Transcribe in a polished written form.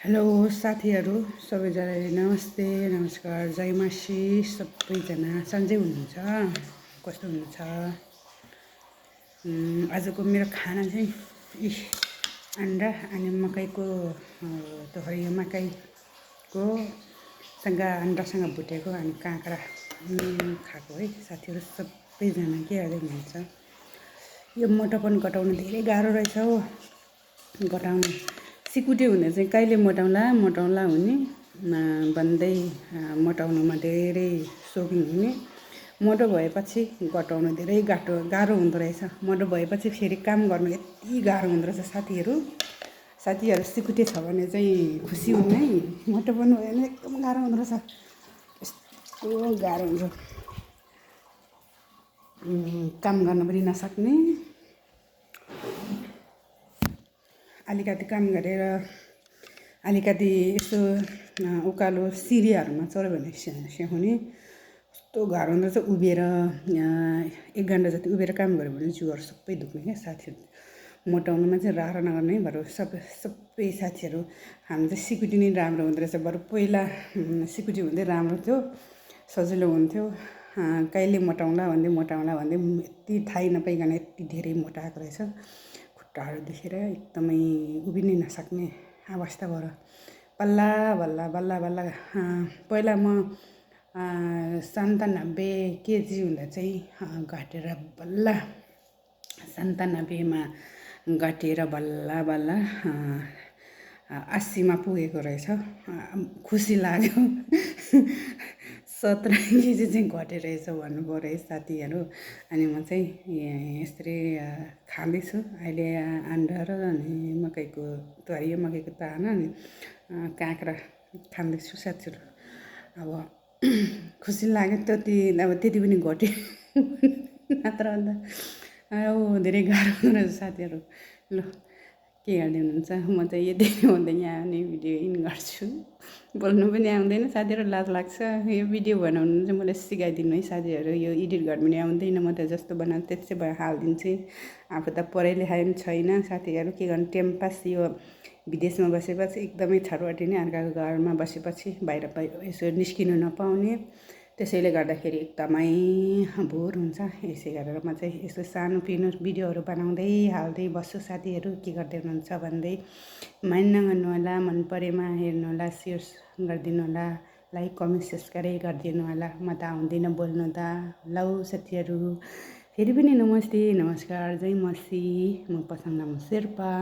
Hello साथीहरू सबैजनाले नमस्ते नमस्कार जय मासी सबैजना सन्चै हुनुहुन्छ कस्तो हुनुहुन्छ। आजको मेरो खाना चाहिँ अन्डा अनि मकैको हरियो मकैको सँग अन्डासँग भुटेको अनि काँक्रा खाएको है साथीहरू सबैजना के गर्दै हुनुहुन्छ। यो मोटापन घटाउनु धेरै गाह्रो रहेछ हो घटाउनु। सिकुटी हुँदा चाहिँ कहिले मोटाउला हुने भन्दै मोटाउनुमा धेरै सोखिन हुने। मोटो भएपछि घटाउनु धेरै गाह्रो हुँदो रहेछ। मोटो भएपछि फेरि काम गर्नु यति गाह्रो हुँदो रहेछ साथीहरू सिकुटी छ भने चाहिँ खुसी हुनु है। मोटोपन भयो भने एकदम गाह्रो हुँदो रहेछ। यस्तो गाह्रो हुन्छ काम गर्न पनि नसक्ने। अलिकति काम गरेर अलिकति यसो उकालो सिँढीहरूमा चढ्यो भने स्याहाउने कस्तो गाह्रो हुँदो रहेछ। उभिएर 1 घन्टा जति उभिएर काम गऱ्यो भने जिउहरू सबै दुख्ने क्या साथीहरू। मोटाउनुमा चाहिँ राह्रो नगर्ने बरु सबै साथीहरू हाम्रो चाहिँ सिकुटी नै राम्रो हुँदो रहेछ। बरु पहिला सिकुटी हुँदै राम्रो थियो, सजिलो हुन्थ्यो। कहिले मोटाउला भन्दै यति थाहै नपाइकन यति धेरै मोटाएको रहेछ। खुट्टाहरू देखेर एकदमै उभिनै नसक्ने अवस्था भएर बल्ल पहिला म 97 केजी हुँदा चाहिँ घटेर बल्ल 97मा घटेर बल्ल 80मा पुगेको रहेछ। खुसी लाग्यो। 17 केजी चाहिँ घटेर रहेछ भन्नुभयो रहेछ साथीहरू। अनि म चाहिँ यसरी खाँदैछु अहिले अन्डा र अनि मकैको हरियो मकैको दाना अनि काँक्रा खाँदैछु साथीहरू। अब खुसी लाग्यो। त्यति पनि घट्यो नत्र अन्त धेरै गाह्रो हुँदो रहेछ साथीहरू। ल के गर्दै हुनुहुन्छ। म चाहिँ यति भन्दै यहाँ आउने भिडियो इन गर्छु। बोल्नु पनि आउँदैन साथीहरू, लाज लाग्छ। यो भिडियो बनाउनु चाहिँ मलाई सिकाइदिनु है साथीहरू। यो एडिट गर्नु पनि आउँदैन, म त जस्तो बनाउँछु त्यस्तै हालिदिन्छु। आफू त पढाइ लेखाइ पनि छैन साथीहरू। के गर्नु टाइम पास। यो विदेशमा बसेपछि एकदमै छटपटी नै अर्काको घरमा बसेपछि बाहिर यसो निस्किनु नपाउने, त्यसैले गर्दाखेरि एकदमै बोर हुन्छ। यसै गरेर म चाहिँ यसो सानोतिनो भिडियोहरू बनाउँदै हाल्दै बस्छु साथीहरू। के गर्दै हुनुहुन्छ भन्दै माइन्ड नगर्नु होला। मन परेमा हेर्नु होला, सेयर गरिदिनु होला, लाइक कमेन्ट सब्सक्राइब गरिदिनु होला। म त आउँदिनँ बोल्नु त। ल साथीहरू फेरि पनि नमस्ते नमस्कार जय मसी। म पसङ लामा शेर्पा।